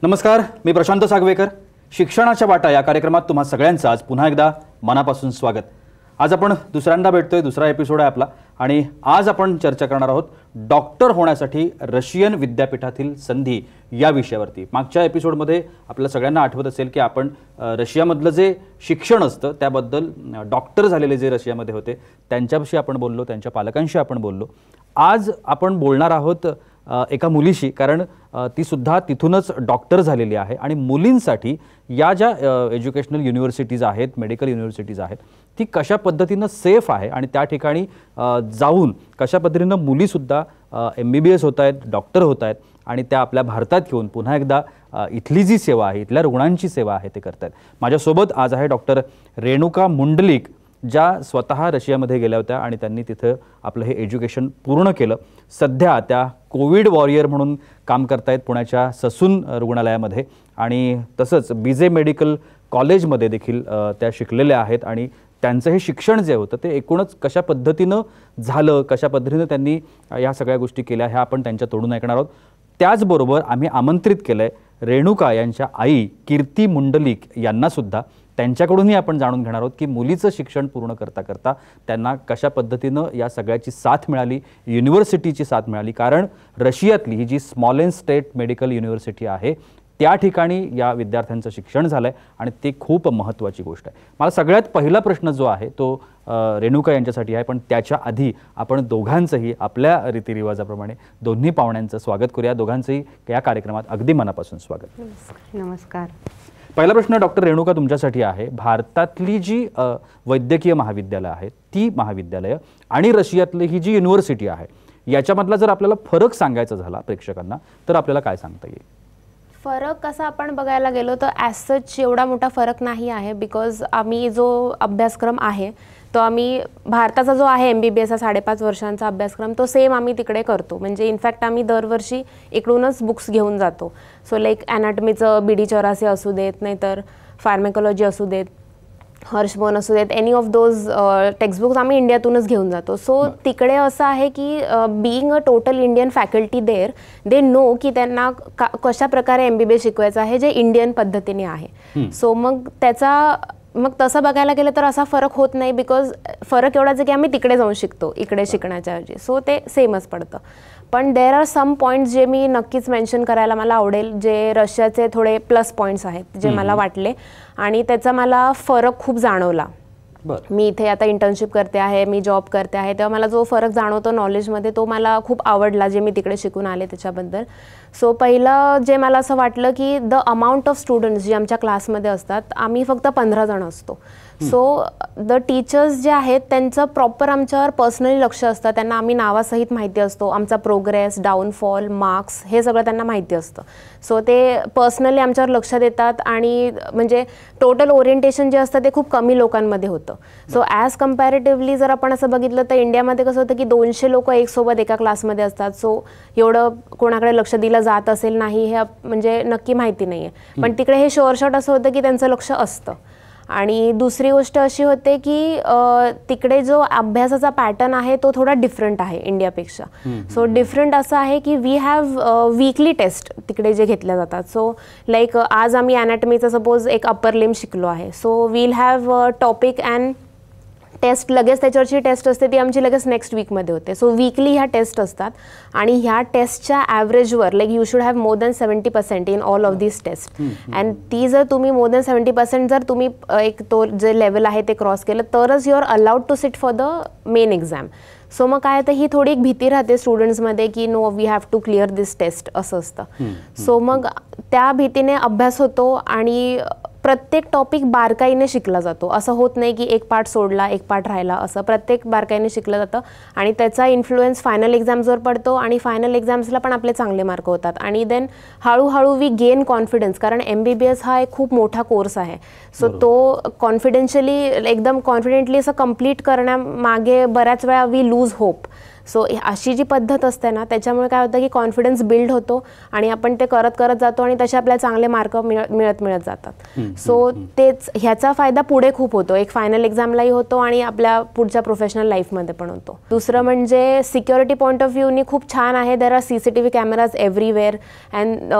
नमस्कार, मी प्रशांत सागवेकर. शिक्षणाच्या वाटा या कार्यक्रमात तुम्हा सगळ्यांचं आज पुन्हा एकदा मनापासून स्वागत. आज आपण दुसऱ्यांदा भेटतोय, दुसरा एपिसोड आहे आपला आणि आज आपण चर्चा करणार आहोत डॉक्टर होण्यासाठी रशियन विद्यापीठातील संधी या विषयावरती. मागच्या एपिसोडमध्ये आपल्याला सगळ्यांना आठवत असेल की आपण रशियामधलं जे शिक्षण असतं त्याबद्दल डॉक्टर झालेले जे रशियामध्ये होते त्यांच्याविषयी आपण बोललो, त्यांच्या पालकांशी आपण बोललो. आज आपण बोलणार आहोत एका मुलीशी, कारण ती सुद्धा तिथूनच डॉक्टर झालेली आहे आणि मुलींसाठी या ज्या एज्युकेशनल युनिव्हर्सिटीज आहेत, मेडिकल युनिव्हर्सिटीज आहेत, ती कशा पद्धतीनं सेफ आहे आणि त्या ठिकाणी जाऊन कशा पद्धतीनं मुलीसुद्धा MBBS होत आहेत, डॉक्टर होत आहेत आणि त्या आपल्या भारतात घेऊन पुन्हा एकदा इथली जी सेवा आहे, इथल्या रुग्णांची सेवा आहे ते करत आहेत. माझ्यासोबत आज आहे डॉक्टर रेणुका मुंडलिक, ज्या स्वतः रशियामध्ये गेल्या होत्या आणि त्यांनी तिथं आपलं हे एज्युकेशन पूर्ण केलं. सध्या त्या कोविड वॉरियर म्हणून काम करतायत पुण्याच्या ससून रुग्णालयामध्ये आणि तसंच BJ मेडिकल कॉलेजमध्ये देखील त्या शिकलेल्या आहेत आणि त्यांचं हे शिक्षण जे होतं ते एकूणच कशा पद्धतीनं झालं, कशा पद्धतीनं त्यांनी या सगळ्या गोष्टी केल्या ह्या आपण त्यांच्या तोडून ऐकणार आहोत. त्याचबरोबर आम्ही आमंत्रित केलं आहे रेणुका यांच्या आई कीर्ती मुंडलिक यांनासुद्धा. त्यांच्याकडूनही आपण जाणून घेणार आहोत की मुलीचं शिक्षण पूर्ण करता करता त्यांना कशा पद्धतीनं या सगळ्याची साथ मिळाली, युनिव्हर्सिटीची साथ मिळाली. कारण रशियातली ही जी स्मॉलेन्स्क स्टेट मेडिकल युनिव्हर्सिटी आहे त्या ठिकाणी या विद्यार्थ्यांचं शिक्षण झालं आहे आणि ते खूप महत्त्वाची गोष्ट आहे. मला सगळ्यात पहिला प्रश्न जो आहे तो रेणुका यांच्यासाठी आहे, पण त्याच्या आधी आपण दोघांचंही आपल्या रीतिरिवाजाप्रमाणे दोन्ही पाहुण्यांचं स्वागत करूया. दोघांचंही या कार्यक्रमात अगदी मनापासून स्वागत. नमस्कार. पहिला प्रश्न डॉक्टर रेणुका तुमच्यासाठी आहे. भारतातली जी वैद्यकीय महाविद्यालय आहेत ती महाविद्यालय आणि रशियातली ही जी युनिव्हर्सिटी आहे याच्यामधला जर आपल्याला फरक सांगायचा झाला प्रेक्षकांना तर आपल्याला काय सांगता येईल? फरक कसा आपण बघायला गेलो तर ॲज सच एवढा मोठा फरक नाही आहे, बिकॉज आम्ही जो अभ्यासक्रम आहे तो आम्ही भारताचा जो आहे MBBS हा 5.5 वर्षांचा अभ्यासक्रम तो सेम आम्ही तिकडे करतो. म्हणजे इनफॅक्ट आम्ही दरवर्षी इकडूनच बुक्स घेऊन जातो. सो लाईक ॲनाटमीचं BD84 असू देत, नाहीतर फार्मेकोलॉजी असू देत, हर्षबोन असू देत, एनी ऑफ दोज टेक्स्टबुक्स आम्ही इंडियातूनच घेऊन जातो. सो तिकडे असं आहे की being a total Indian faculty there they know की त्यांना कशा प्रकारे MBBS शिकवायचं आहे जे इंडियन पद्धतीने आहे. सो मग तसं बघायला गेलं तर असा फरक होत नाही, बिकॉज फरक एवढाच आहे की आम्ही तिकडे जाऊन शिकतो इकडे शिकण्याच्या ऐवजी. सो ते सेमच पडतं. पण देर आर सम पॉईंट्स जे मी नक्कीच मेन्शन करायला मला आवडेल, जे रशियाचे थोडे प्लस पॉईंट्स आहेत जे मला वाटले आणि त्याचा मला फरक खूप जाणवला. मी इथे आता इंटर्नशिप करते आहे, मी जॉब करते आहे, तेव्हा मला जो फरक जाणवतो नॉलेजमध्ये तो मला खूप आवडला जे मी तिकडे शिकून आले त्याच्याबद्दल. सो पहिलं जे मला असं वाटलं की द अमाऊंट ऑफ स्टुडंट्स जे आमच्या क्लासमध्ये असतात, आम्ही फक्त 15 जण असतो. सो द टीचर्स जे आहेत त्यांचं प्रॉपर आमच्यावर पर्सनली लक्ष असतं. त्यांना आम्ही नावासहित माहिती असतो, आमचा प्रोग्रेस, डाऊनफॉल, मार्क्स हे सगळं त्यांना माहिती असतं. सो ते पर्सनली आमच्यावर लक्ष देतात आणि म्हणजे टोटल ओरिएंटेशन जे असतं ते खूप कमी लोकांमध्ये होतं. सो ॲज कम्पॅरेटिव्हली जर आपण असं बघितलं तर इंडियामध्ये कसं होतं की 200 लोक एकसोबत एका क्लासमध्ये असतात. सो एवढं कोणाकडे लक्ष दिलं जात असेल नाही हे म्हणजे नक्की माहिती नाही आहे. पण तिकडे हे शॉर्ट असं होतं की त्यांचं लक्ष असतं. आणि दुसरी गोष्ट अशी होते की तिकडे जो अभ्यासाचा पॅटर्न आहे तो थोडा डिफरंट आहे इंडियापेक्षा. सो डिफरंट असं आहे की वी हॅव वीकली टेस्ट तिकडे जे घेतल्या जातात. सो लाईक आज आम्ही ॲनाटमीचं सपोज एक अप्पर लिम्ब शिकलो आहे, so we'll have topic and test लगेच त्याच्यावरची टेस्ट असते ती आमची लगेच नेक्स्ट वीकमध्ये होते. सो वीकली ह्या टेस्ट असतात आणि ह्या टेस्टच्या ॲव्हरेजवर like you should have more than 70% in all of these test. And ती जर तुम्ही मोर दॅन 70% जर तुम्ही एक तो जे लेवल आहे ते क्रॉस केलं तरच you are allowed to sit for the main exam. So मग काय तर ही थोडी एक भीती राहते स्टुडंट्समध्ये की no we have to clear this test असं असतं. सो मग त्या भीतीने अभ्यास होतो आणि प्रत्येक टॉपिक बारकाईने शिकला जातो. असं होत नाही की एक पार्ट सोडला एक पार्ट राहिला, असं प्रत्येक बारकाईने शिकलं जातं आणि त्याचा इन्फ्लुएन्स फायनल एक्झाम्सवर पडतो आणि फायनल एक्झाम्सला पण आपले चांगले मार्क होतात. आणि देन हळूहळू वी गेन कॉन्फिडन्स, कारण MBBS हा एक खूप मोठा कोर्स आहे. सो तो कॉन्फिडेन्शियली एकदम कॉन्फिडेंटली असं कम्प्लीट करण्यामागे बऱ्याच वेळा वी लूज होप. सो अशी जी पद्धत असते ना त्याच्यामुळे काय होतं की कॉन्फिडन्स बिल्ड होतो आणि आपण ते करत करत जातो आणि तसे आपल्याला चांगले मार्क मिळत जातात. सो तेच ह्याचा फायदा पुढे खूप होतो, एक फायनल एक्झामलाही होतो आणि आपल्या पुढच्या प्रोफेशनल लाईफमध्ये पण होतो. दुसरं म्हणजे सिक्युरिटी पॉईंट ऑफ व्ह्यूनी खूप छान आहे. There are CCTV cameras everywhere and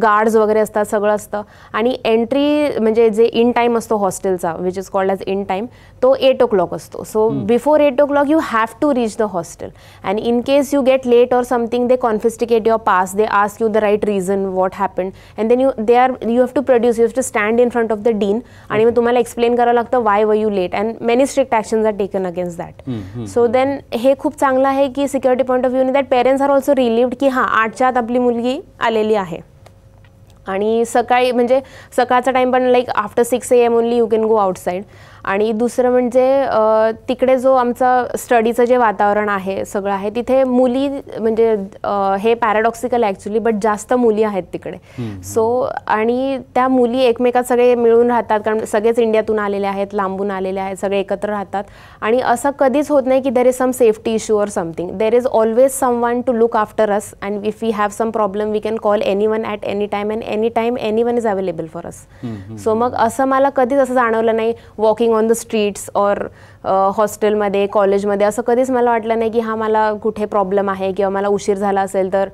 guards वगैरे असतात, सगळं असतं. आणि एंट्री म्हणजे जे इन टाईम असतो हॉस्टेलचा which is called as in time, तो 8 o'clock असतो. So before 8 o'clock you have to reach the hostel and in case you get late or something they confiscate your pass, they ask you the right reason what happened and then you have to produce, you have to stand in front of the dean आणि मग तुम्हाला explain करावं लागतं why were you late and many strict actions are taken against that. So then हे खूप चांगलं आहे की सिक्युरिटी पॉईंट ऑफ व्ह्यूने that parents are also relieved की हां 8च्या आत आपली मुलगी आलेली आहे. आणि सकाळी म्हणजे सकाळचा टाईम पण like after 6 AM only you can go outside. आणि दुसरं म्हणजे तिकडे जो आमचा स्टडीचं जे वातावरण आहे सगळं आहे तिथे मुली म्हणजे हे पॅराडॉक्सिकल ॲक्च्युली बट जास्त मुली आहेत तिकडे. सो आणि त्या मुली एकमेकात सगळे मिळून राहतात कारण सगळेच इंडियातून आलेले आहेत, लांबून आलेले आहेत, सगळे एकत्र राहतात. आणि असं कधीच होत नाही की there is some safety issue or something. There is always someone to look after us and if we have some problem we can call anyone at any time and any time anyone is available for us. So मग असं मला कधीच असं जाणवलं नाही walking on the streets और हॉस्टेलमध्ये कॉलेजमध्ये असं कधीच मला वाटलं नाही की हा मला कुठे प्रॉब्लेम आहे किंवा मला उशीर झाला असेल तर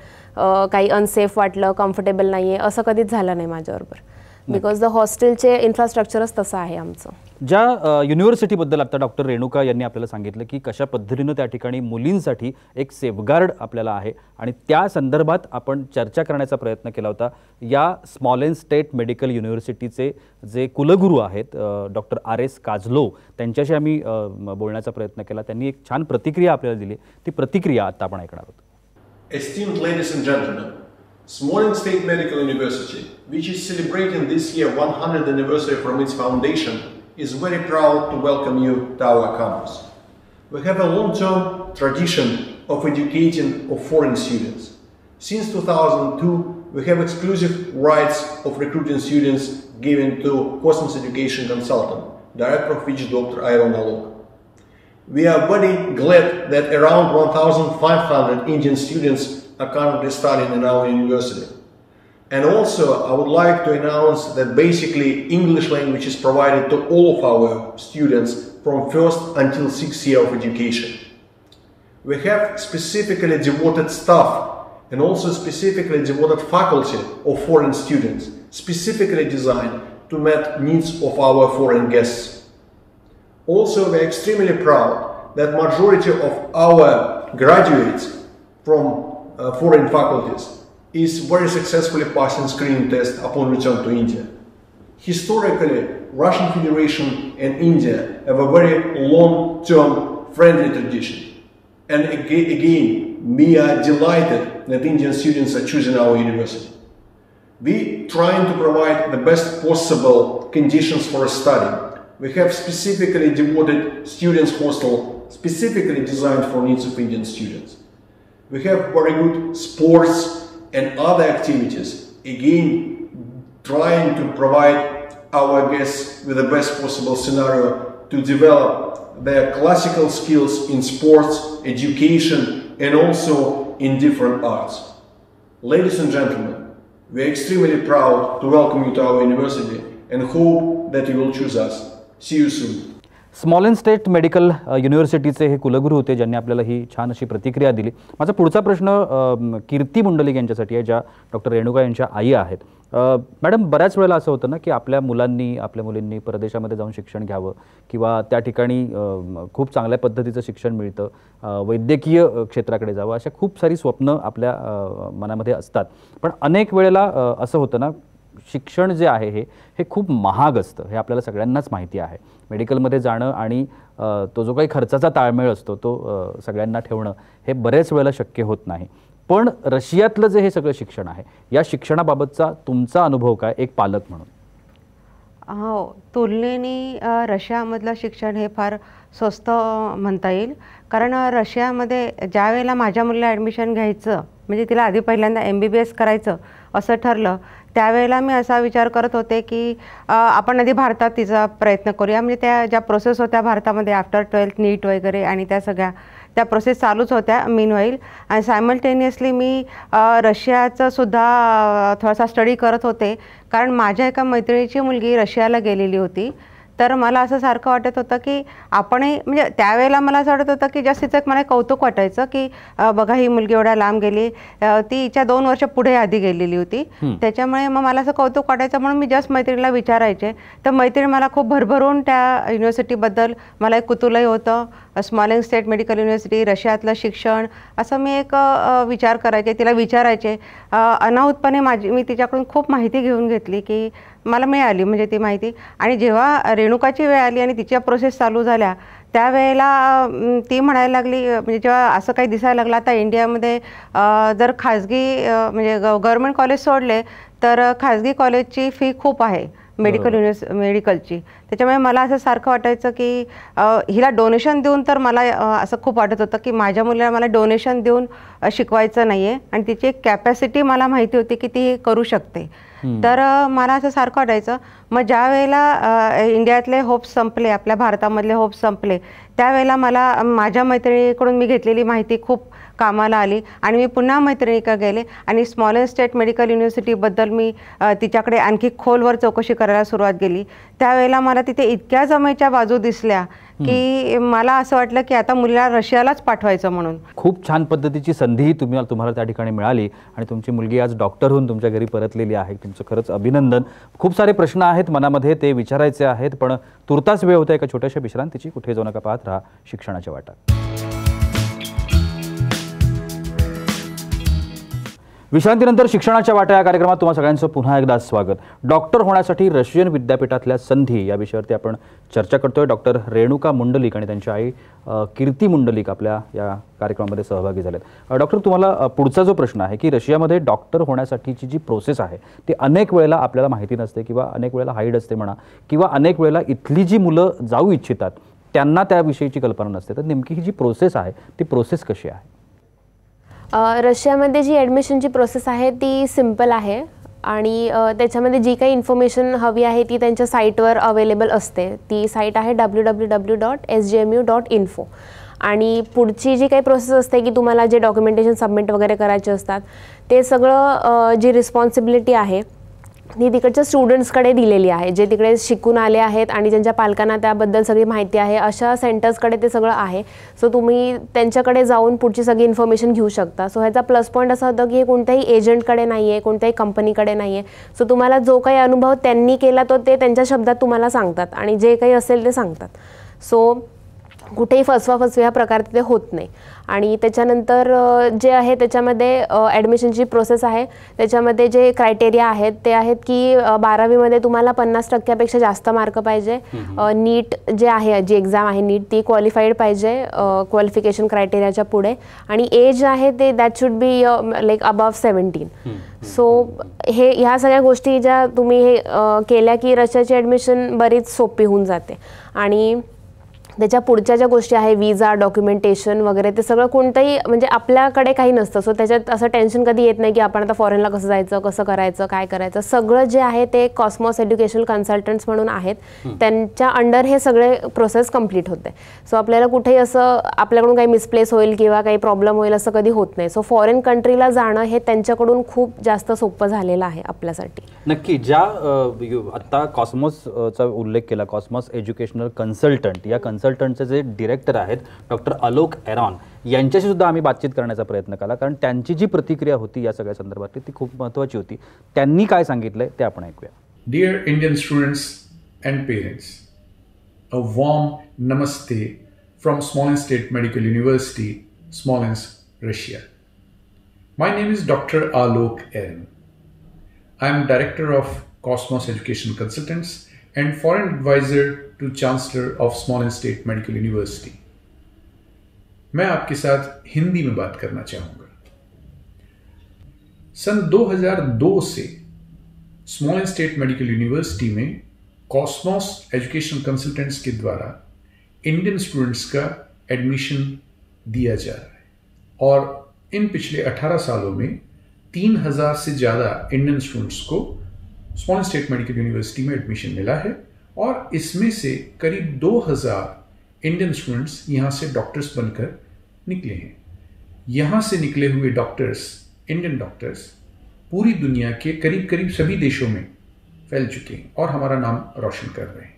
काही अनसेफ वाटलं, कम्फर्टेबल नाही आहे, असं कधीच झालं नाही माझ्याबरोबर. बिकॉज द हॉस्टेलचे इन्फ्रास्ट्रक्चरच तसं आहे आमचं. ज्या युनिव्हर्सिटीबद्दल आता डॉक्टर रेणुका यांनी आपल्याला सांगितलं की कशा पद्धतीनं त्या ठिकाणी मुलींसाठी एक सेफगार्ड आपल्याला आहे आणि त्या संदर्भात आपण चर्चा करण्याचा प्रयत्न केला होता. या स्मॉलेन्स स्टेट मेडिकल युनिव्हर्सिटीचे जे कुलगुरू आहेत डॉक्टर RS काजलोव त्यांच्याशी आम्ही बोलण्याचा प्रयत्न केला. त्यांनी एक छान प्रतिक्रिया आपल्याला दिली. ती प्रतिक्रिया आता आपण ऐकणार आहोत. Esteemed ladies and gentlemen, Smolensk State Medical University, which is celebrating this year 100th anniversary from its foundation, is very proud to welcome you to our campus. We have a long-term tradition of educating of foreign students. Since 2002, we have exclusive rights of recruiting students given to Cosmos Education Consultant, director of which is Dr. Iron Alok. We are very glad that around 1,500 Indian students are currently studying in our university. And also, I would like to announce that basically English language is provided to all of our students from first until 6th year of education. We have specifically devoted staff and also specifically devoted faculty of foreign students, specifically designed to meet needs of our foreign guests. Also, we are extremely proud that majority of our graduates from foreign faculties is very successfully passing screening test upon return to India. Historically, Russian Federation and India have a very long-term friendly tradition. And again, we are delighted that Indian students are choosing our university. We trying to provide the best possible conditions for study. We have specifically devoted students hostel specifically designed for needs of Indian students. We have very good sports and other activities, again trying to provide our guests with the best possible scenario to develop their classical skills in sports, education and also in different arts. Ladies and gentlemen, we are extremely proud to welcome you to our university and hope that you will choose us. See you soon. Smolensk state medical युनिव्हर्सिटीचे हे कुलगुरू होते ज्यांनी आपल्याला ही छान अशी प्रतिक्रिया दिली. माझा पुढचा प्रश्न कीर्ती मुंडलिक यांच्यासाठी आहे, ज्या डॉक्टर रेणुका यांच्या आई आहेत. मॅडम, बऱ्याच वेळेला असं होतं ना की आपल्या मुलांनी आपल्या मुलींनी परदेशामध्ये जाऊन शिक्षण घ्यावं किंवा त्या ठिकाणी खूप चांगल्या पद्धतीचं शिक्षण मिळतं, वैद्यकीय क्षेत्राकडे जावं, अशा खूप सारी स्वप्न आपल्या मनामध्ये असतात. पण अनेक वेळेला असं होतं ना शिक्षण जे आहे हे खूप महाग असतं, हे आपल्याला सगळ्यांनाच माहिती आहे. मेडिकलमध्ये जाणं आणि तो जो काही खर्चाचा ताळमेळ असतो तो सगळ्यांना ठेवणं हे बरेच वेळेला शक्य होत नाही. पण रशियातलं जे हे सगळं शिक्षण आहे या शिक्षणाबाबतचा तुमचा अनुभव काय एक पालक म्हणून? हो, तुलनेने रशियामधलं शिक्षण हे फार स्वस्त म्हणता येईल. कारण रशियामध्ये ज्या वेळेला माझ्या मुलीला ॲडमिशन घ्यायचं म्हणजे तिला आधी पहिल्यांदा MBBS करायचं असं ठरलं त्यावेळेला मी असा विचार करत होते की आपण आधी भारतात तिचा प्रयत्न करूया. म्हणजे त्या ज्या प्रोसेस होत्या भारतामध्ये आफ्टर 12th नीट वगैरे आणि त्या सगळ्या त्या प्रोसेस चालूच होत्या मीनवाईल. आणि सायमल्टेनियसली मी रशियाचं सुद्धा थोडासा स्टडी करत होते, कारण माझ्या एका मैत्रिणीची मुलगी रशियाला गेलेली होती. तर मला असं सारखं वाटत होतं की आपणही, म्हणजे त्यावेळेला मला असं वाटत होतं की जस्ट तिचं एक मला कौतुक वाटायचं की बघा ही मुलगी एवढ्या लांब गेली, ती हिच्या 2 वर्ष पुढे आधी गेलेली होती. त्याच्यामुळे मग मला असं कौतुक वाटायचं, म्हणून मी जस्ट मैत्रिणीला विचारायचे. तर मैत्रीण मला खूप भरभरून त्या युनिव्हर्सिटीबद्दल मला एक कुतूहलही होतं. स्मॉलेन्स्क स्टेट मेडिकल युनिव्हर्सिटी, रशियातलं शिक्षण, असं मी एक विचार करायचे, तिला विचारायचे. अनाहूतपणे मी तिच्याकडून खूप माहिती घेऊन घेतली की मला मिळाली म्हणजे ती माहिती. आणि जेव्हा रेणुकाची वेळ आली आणि तिच्या प्रोसेस चालू झाल्या, त्यावेळेला ती म्हणायला लागली, म्हणजे जेव्हा असं काही दिसायला लागलं आता इंडियामध्ये जर खाजगी म्हणजे गव्हर्मेंट कॉलेज सोडले तर खाजगी कॉलेजची फी खूप आहे मेडिकलची. त्याच्यामुळे मला असं सारखं वाटायचं की हिला डोनेशन देऊन, तर मला असं खूप वाटत होतं की माझ्या मुलीला मला डोनेशन देऊन शिकवायचं नाही आहे, आणि तिची कॅपॅसिटी मला माहिती होती की ती करू शकते. तर मला असं सारखं वाटायचं. मग ज्या वेळेला इंडियातले होप्स संपले, आपल्या भारतामधले होप्स संपले, त्यावेळेला मला माझ्या मैत्रिणीकडून मी घेतलेली माहिती खूप कामाला आली. आणि मी पुन्हा मैत्रिणीकडे गेले आणि स्मॉलेन्स्क स्टेट मेडिकल युनिव्हर्सिटीबद्दल मी तिच्याकडे आणखी खोलवर चौकशी करायला सुरुवात केली. त्यावेळेला मला तिथे इतक्या जमेच्या बाजू दिसल्या की मला असं वाटलं की आता मुलीला रशियालाच पाठवायचं म्हणून. खूप छान पद्धतीची संधीही तुम्हाला त्या ठिकाणी मिळाली आणि तुमची मुलगी आज डॉक्टर होऊन तुमच्या घरी परतलेली आहे. तुमचं खरंच अभिनंदन. खूप सारे प्रश्न आहेत मनामध्ये, ते विचारायचे आहेत, पण तुर्तास वेळ होता एका छोट्याशा विश्रांतीची. कुठे जाऊ नका, पाहत राहा शिक्षणाच्या वाटा. विश्रांतीनंतर शिक्षणाच्या वाटा या कार्यक्रमात तुम्हा सगळ्यांचं पुन्हा एकदा स्वागत. डॉक्टर होण्यासाठी रशियन विद्यापीठातल्या संधी या विषयावरती आपण चर्चा करतोय. डॉक्टर रेणुका मुंडलिक आणि त्यांची आई कीर्ती मुंडलिक आपल्या या कार्यक्रमामध्ये सहभागी झालेत. डॉक्टर, तुम्हाला पुढचा जो प्रश्न आहे की रशियामध्ये डॉक्टर होण्यासाठीची जी प्रोसेस आहे ती अनेक वेळेला आपल्याला माहिती नसते, किंवा अनेक वेळेला हाईड असते म्हणा, किंवा अनेक वेळेला इथली जी मुलं जाऊ इच्छितात त्यांना त्याविषयीची कल्पना नसते. तर नेमकी ही जी प्रोसेस आहे ती प्रोसेस कशी आहे? रशियामध्ये जी ॲडमिशनची प्रोसेस आहे ती सिम्पल आहे, आणि त्याच्यामध्ये जी काही इन्फॉर्मेशन हवी आहे ती त्यांच्या साईटवर अवेलेबल असते. ती साईट आहे www.sjmu.info. आणि पुढची जी काही प्रोसेस असते की तुम्हाला जे डॉक्युमेंटेशन सबमिट वगैरे करायचे असतात, ते सगळं जी रिस्पॉन्सिबिलिटी आहे ती तिकडच्या स्टुडंट्सकडे दिलेली आहे, जे तिकडे शिकून आले आहेत आणि ज्यांच्या पालकांना त्याबद्दल सगळी माहिती आहे. अशा सेंटर्सकडे ते सगळं आहे. सो तुम्ही त्यांच्याकडे जाऊन पुढची सगळी इन्फॉर्मेशन घेऊ शकता. सो ह्याचा प्लस पॉईंट असा होता की हे कोणत्याही एजंटकडे नाही आहे, कोणत्याही कंपनीकडे नाही आहे. सो तुम्हाला जो काही अनुभव त्यांनी केला तो ते त्यांच्या शब्दात तुम्हाला सांगतात, आणि जे काही असेल ते सांगतात. सो कुठेही फसवा ह्या प्रकार तिथे होत नाही. आणि त्याच्यानंतर जे आहे त्याच्यामध्ये ॲडमिशनची प्रोसेस आहे, त्याच्यामध्ये जे क्रायटेरिया आहेत ते आहेत की 12वीमध्ये तुम्हाला 50% जास्त मार्क पाहिजे. नीट जे आहे, जी एक्झाम आहे नीट, ती क्वालिफाईड पाहिजे क्वालिफिकेशन क्रायटेरियाच्या पुढे. आणि एज आहे ते that should be like above 17. So ह्या सगळ्या गोष्टी ज्या तुम्ही हे केल्या की रशियाची ॲडमिशन बरीच सोपी होऊन जाते. आणि त्याच्या पुढच्या ज्या गोष्टी आहे, विजा, डॉक्युमेंटेशन वगैरे, ते सगळं कोणतंही म्हणजे आपल्याकडे काही नसतं. सो त्याच्यात असं टेन्शन कधी येत नाही की आपण आता फॉरेनला कसं जायचं, कसं करायचं, काय करायचं. सगळं जे आहे ते कॉस्मॉस एज्युकेशनल कन्सल्टंट्स म्हणून आहेत, त्यांच्या अंडर हे सगळे प्रोसेस कंप्लीट होते. सो आपल्याला कुठेही असं आपल्याकडून काही मिसप्लेस होईल किंवा काही प्रॉब्लेम होईल असं कधी होत नाही. सो फॉरेन कंट्रीला जाणं हे त्यांच्याकडून खूप जास्त सोपं झालेलं आहे आपल्यासाठी. नक्की. ज्या आत्ता कॉस्मॉसचा उल्लेख केला, कॉस्मॉस एज्युकेशनल कन्सल्टंट, या कन्सल्टंटचे जे डिरेक्टर आहेत डॉक्टर आलोक एरॉन, यांच्याशी सुद्धा आम्ही बातचीत करण्याचा प्रयत्न केला, कारण त्यांची जी प्रतिक्रिया होती या सगळ्या संदर्भातली ती खूप महत्त्वाची होती. त्यांनी काय सांगितलंय ते आपण ऐकूया. Dear Indian students and parents, a warm namaste from Smolensk state medical university, Smolensk, Russia. My name is doctor Alok Aaron. I am Director of Cosmos Education Consultants and Foreign Advisor to Chancellor of Smolensk State Medical University. मैं आपके साथ हिंदी में बात करना चाहूँगा. सन 2002 से स्मॉलेन्स्क state medical university में Cosmos education consultants के द्वारा Indian students का एडमिशन दिया जा रहा है, और इन पिछले 18 सालों में 3000 से ज़्यादा इंडियन स्टूडेंट्स को स्मॉलेन्स्क स्टेट मेडिकल यूनिवर्सिटी में एडमिशन मिला है, और इसमें से करीब 2000 इंडियन स्टूडेंट्स यहाँ से डॉक्टर्स बनकर निकले हैं। यहाँ से निकले हुए डॉक्टर्स, इंडियन डॉक्टर्स, पूरी दुनिया के करीब करीब सभी देशों में फैल चुके हैं और हमारा नाम रोशन कर रहे हैं।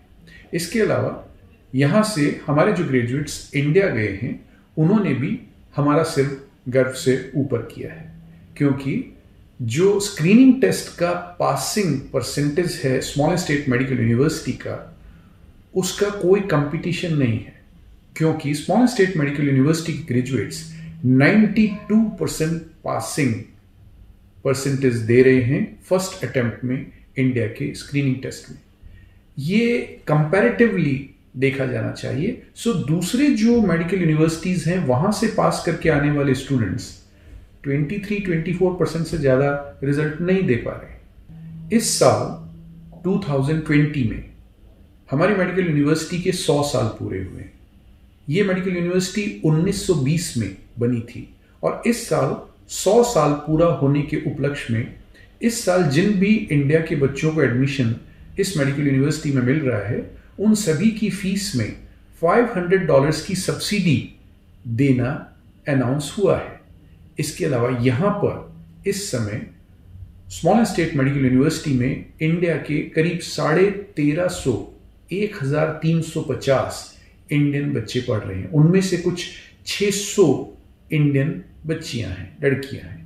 इसके अलावा यहाँ से हमारे जो ग्रेजुएट्स इंडिया गए हैं, उन्होंने भी हमारा सिर गर्व से ऊपर किया है, क्योंकि जो स्क्रीनिंग टेस्ट का पासिंग परसेंटेज है स्मॉल स्टेट मेडिकल यूनिवर्सिटी का, उसका कोई कंपटीशन नहीं है, क्योंकि स्मॉल स्टेट मेडिकल यूनिवर्सिटी के ग्रेजुएट्स 92% पासिंग परसेंटेज दे रहे हैं फर्स्ट अटेम्प्ट में इंडिया के स्क्रीनिंग टेस्ट में। ये कंपैरेटिवली देखा जाना चाहिए। सो दूसरे जो मेडिकल यूनिवर्सिटीज हैं वहां से पास करके आने वाले स्टूडेंट्स 23-24% से ज्यादा रिजल्ट नहीं दे पा रहे। इस साल 2020 में हमारी मेडिकल यूनिवर्सिटी के 100 साल पूरे हुए। ये मेडिकल यूनिवर्सिटी 1920 में बनी थी और इस साल 100 साल पूरा होने के उपलक्ष्य में इस साल जिन भी इंडिया के बच्चों को एडमिशन इस मेडिकल यूनिवर्सिटी में मिल रहा है, उन सभी की फीस में $500 की सब्सिडी देना अनाउंस हुआ है। इसके अलावा यहाँ पर इस समय स्मॉल स्टेट मेडिकल यूनिवर्सिटी में इंडिया के करीब 1350 इंडियन बच्चे पढ़ रहे हैं। उनमें से कुछ 600 इंडियन बच्चियां हैं, लड़कियां हैं।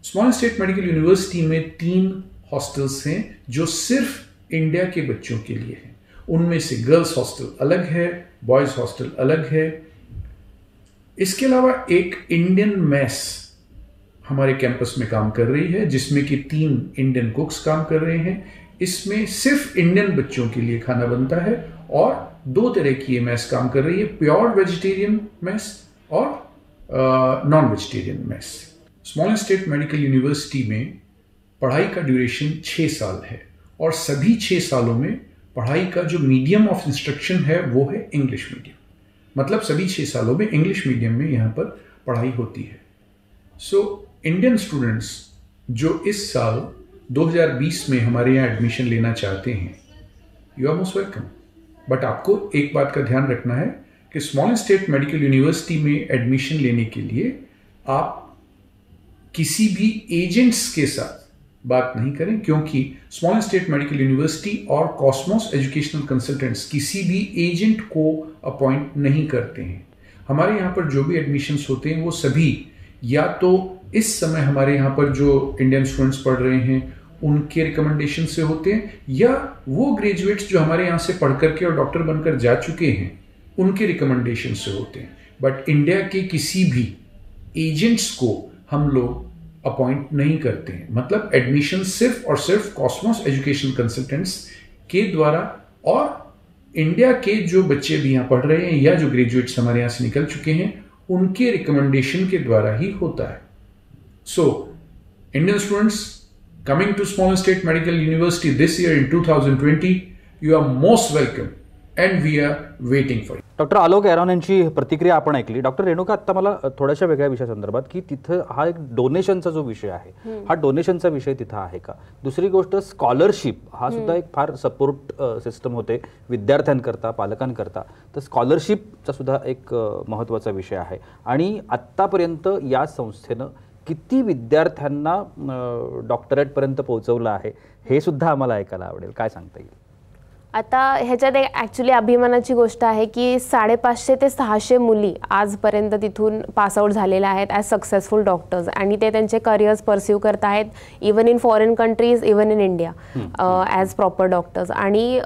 स्मॉल स्टेट मेडिकल यूनिवर्सिटी में 3 हॉस्टल्स हैं जो सिर्फ इंडिया के बच्चों के लिए हैं। उनमें से गर्ल्स हॉस्टल अलग है, बॉयज हॉस्टल अलग है। इसके अलावा एक इंडियन मेस हमारे कैंपस में काम कर रही है, जिसमें कि 3 इंडियन कुक्स काम कर रहे हैं। इसमें सिर्फ इंडियन बच्चों के लिए खाना बनता है और 2 तरह की ये मेस काम कर रही है, प्योर वेजिटेरियन मेस और non vegetarian mess. Small state medical university में पढ़ाई का ड्यूरेशन 6 साल है और सभी 6 सालों में पढ़ाई का जो मीडियम ऑफ इंस्ट्रक्शन है वो है इंग्लिश मीडियम। मतलब सभी 6 सालों में इंग्लिश मीडियम में यहाँ पर पढ़ाई होती है। सो इंडियन स्टूडेंट्स जो इस साल 2020 में हमारे यहाँ एडमिशन लेना चाहते हैं, you are most welcome. But आपको एक बात का ध्यान रखना है कि स्मॉल स्टेट मेडिकल यूनिवर्सिटी में एडमिशन लेने के लिए आप किसी भी एजेंट्स के साथ बात नहीं करें, क्योंकि स्मॉल स्टेट मेडिकल यूनिवर्सिटी और कॉस्मोस एजुकेशनल कंसल्टेंट्स किसी भी एजेंट को अपॉइंट नहीं करते हैं। हमारे यहाँ पर जो भी एडमिशन्स होते हैं वो सभी या तो इस समय हमारे यहाँ पर जो इंडियन स्टूडेंट्स पढ़ रहे हैं उनके रिकमेंडेशन से होते हैं, या वो ग्रेजुएट्स जो हमारे यहाँ से पढ़ करके और डॉक्टर बनकर जा चुके हैं उनके रिकमेंडेशन से होते हैं। बट इंडिया के किसी भी एजेंट्स को हम लोग अपॉइंट नहीं करते हैं। मतलब एडमिशन सिर्फ और सिर्फ कॉस्मोस एजुकेशन कंसल्टेंट्स के द्वारा और इंडिया के जो बच्चे भी यहाँ पढ़ रहे हैं या जो ग्रेजुएट्स हमारे यहाँ से निकल चुके हैं उनके रिकमेंडेशन के द्वारा ही होता है। So Indian students coming to Small State Medical University this year in 2020, you are most welcome and we are waiting for you. Doctor Alok Aaron यांची प्रतिक्रिया आपण ऐकली। डॉक्टर रेणुका, आता मला थोड्याशा वेगळ्या विषयासंदर्भात की तिथं हा एक डोनेशनचा जो विषय आहे, हा डोनेशनचा विषय तिथं आहे का? दुसरी गोष्ट स्कॉलरशिप हा सुद्धा एक फार सपोर्ट सिस्टम होते विद्यार्थ्यांकरता, पालकांकरता, तर स्कॉलरशिपचा सुद्धा एक महत्त्वाचा विषय आहे। आणि आत्तापर्यंत या संस्थेनं किती विद्यार्थ्यांना डॉक्टरेटपर्यंत पोहोचवलं आहे हे सुद्धा आम्हाला ऐकायला आवडेल। काय सांगता येईल? आता ह्याच्यात एक ॲक्च्युली अभिमानाची गोष्ट आहे की 550 ते 600 मुली आजपर्यंत तिथून पासआउट झालेल्या आहेत ॲज सक्सेसफुल डॉक्टर्स, आणि ते त्यांचे करिअर्स परस्यू करत आहेत even in foreign countries, even in India as proper doctors. आणि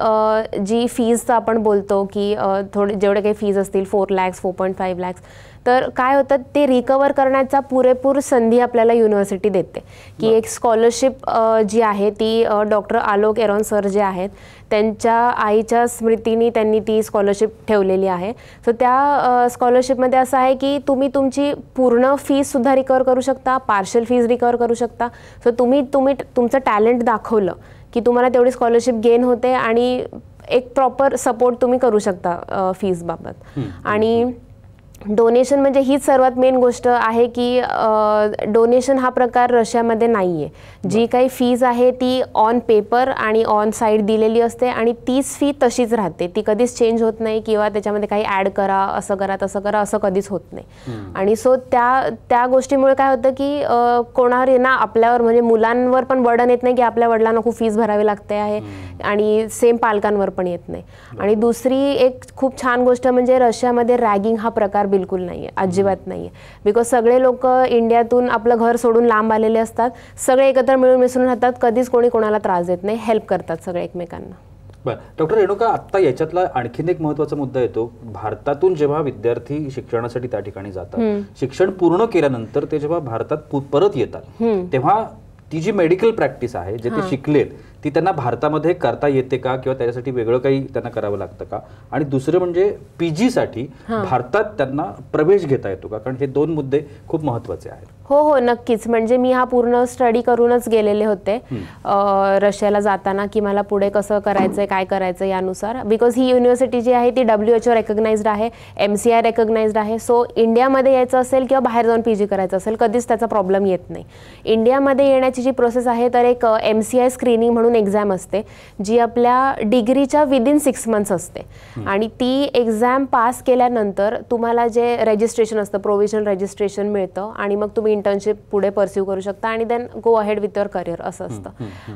जी फीजचं आपण बोलतो की थोडे जेवढे काही फीज असतील 4 lakhs 4.5 lakhs, तर काय होतं ते रिकवर करण्याचा पुरेपूर संधी आपल्याला युनिव्हर्सिटी देते की एक स्कॉलरशिप जी आहे ती डॉक्टर आलोक एरॉन सर जे आहेत त्यांच्या आईच्या स्मृतीने त्यांनी ती स्कॉलरशिप ठेवलेली आहे। सो त्या स्कॉलरशिपमध्ये असं आहे की तुम्ही तुमची पूर्ण फीससुद्धा रिकवर करू शकता, पार्शल फीज रिकवर करू शकता। सो तुम्ही तुमचं टॅलेंट दाखवलं की तुम्हाला तेवढी स्कॉलरशिप गेन होते आणि एक प्रॉपर सपोर्ट तुम्ही करू शकता फीजबाबत। आणि डोनेशन म्हणजे हीच सर्वात मेन गोष्ट आहे की डोनेशन हा प्रकार रशियामध्ये नाही आहे. जी काही फीज आहे ती ऑन पेपर आणि ऑन साईड दिलेली असते आणि तीच फी तशीच राहते, ती कधीच चेंज होत नाही किंवा त्याच्यामध्ये काही ॲड करा, असं करा, तसं करा, असं कधीच होत नाही. आणि सो त्या गोष्टीमुळे काय होतं की कोणावर ना आपल्यावर म्हणजे मुलांवर पण बर्डन येत नाही की आपल्या वडिलांना खूप फीज भरावी लागते आहे आणि सेम पालकांवर पण येत नाही. आणि दुसरी एक खूप छान गोष्ट म्हणजे रशियामध्ये रॅगिंग हा प्रकार बिलकुल नाही आहे, अजिबात नाही आहे. बिकॉज सगळे लोक इंडियातून आपलं घर सोडून लांब आलेले असतात, सगळे एकत्र मिळून मिसळून राहतात, कधीच कोणी कोणाला त्रास देत नाही, हेल्प करतात सगळे एकमेकांना. बरं डॉक्टर रेणुका, आत्ता याच्यातला आणखीन एक महत्त्वाचा मुद्दा येतो. भारतातून जेव्हा विद्यार्थी शिक्षणासाठी त्या ठिकाणी जातात, शिक्षण पूर्ण केल्यानंतर ते जेव्हा भारतात परत येतात तेव्हा ती जी मेडिकल प्रॅक्टिस आहे जे ते शिकलेत ती त्यांना भारतामध्ये करता येते का किंवा त्याच्यासाठी वेगळं काही त्यांना करावं लागतं का? आणि दुसरं म्हणजे PG साठी भारतात त्यांना प्रवेश घेता येतो का? कारण हे दोन मुद्दे खूप महत्त्वाचे आहेत. हो नक्कीच. म्हणजे मी हा पूर्ण स्टडी करूनच गेलेले होते रशियाला जाताना की मला पुढे कसं करायचंय, काय करायचं यानुसार. बिकॉज ही युनिव्हर्सिटी जी आहे ती WHO रेकग्नाइज्ड आहे, MCI रेकग्नाइज्ड आहे. सो इंडियामध्ये यायचं असेल किंवा बाहेर जाऊन PG करायचं असेल कधीच त्याचा प्रॉब्लेम येत नाही. इंडियामध्ये येण्याची जी प्रोसेस आहे तर एक MCI स्क्रीनिंग म्हणून एक्झाम असते जी आपल्या डिग्रीच्या विदिन 6 मंथ्स असते आणि ती एक्झाम पास केल्यानंतर तुम्हाला जे रजिस्ट्रेशन असतं, प्रोव्हिजनल रजिस्ट्रेशन मिळतं आणि मग तुम्ही इंटर्नशिप पुढे परस्यू करू शकता आणि then go ahead with your career असं असतं.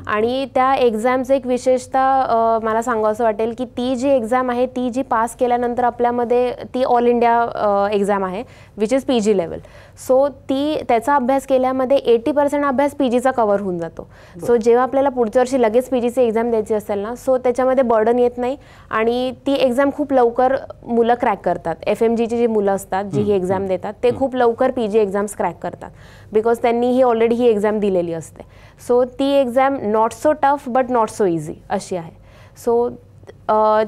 आणि त्या एक्झामचं एक विशेषतः मला सांगावं वाटेल की ती जी एक्झाम आहे ती जी पास केल्यानंतर आपल्यामध्ये ती ऑल इंडिया एक्झाम आहे which is PG level. So त्याचा अभ्यास केल्यामध्ये 80% अभ्यास PGचा कव्हर होऊन जातो. सो जेव्हा आपल्याला पुढच्या वर्षी लगेच PGची एक्झाम द्यायची असेल ना, सो त्याच्यामध्ये बर्डन येत नाही आणि ती एक्झाम खूप लवकर मुलं क्रॅक करतात. FMGची जी मुलं असतात जी ही एक्झाम देतात ते खूप लवकर PG एक्झाम्स क्रॅक करतात बिकॉज त्यांनी ही ऑलरेडी ही एक्झाम दिलेली असते. सो ती exam not so tough but not so easy अशी आहे. सो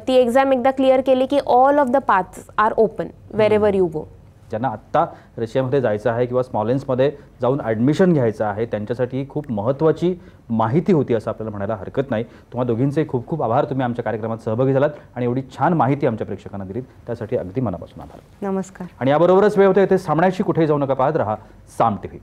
ती एक्झाम एकदा क्लिअर केली की all of the paths are open wherever you go. ज्यांना आत्ता रशियामध्ये जायचं आहे किंवा स्मॉलेन्समध्ये जाऊन ॲडमिशन घ्यायचं आहे त्यांच्यासाठी ही खूप महत्त्वाची माहिती होती असं आपल्याला म्हणायला हरकत नाही. तुम्हा दोघींचे खूप खूप आभार. तुम्ही आमच्या कार्यक्रमात सहभागी झालात आणि एवढी छान माहिती आमच्या प्रेक्षकांना दिलीत त्यासाठी अगदी मनापासून आभार. नमस्कार. आणि याबरोबरच वेळ होते इथे सामन्याशी कुठेही जाऊ नका, पाहत रहा साम TV.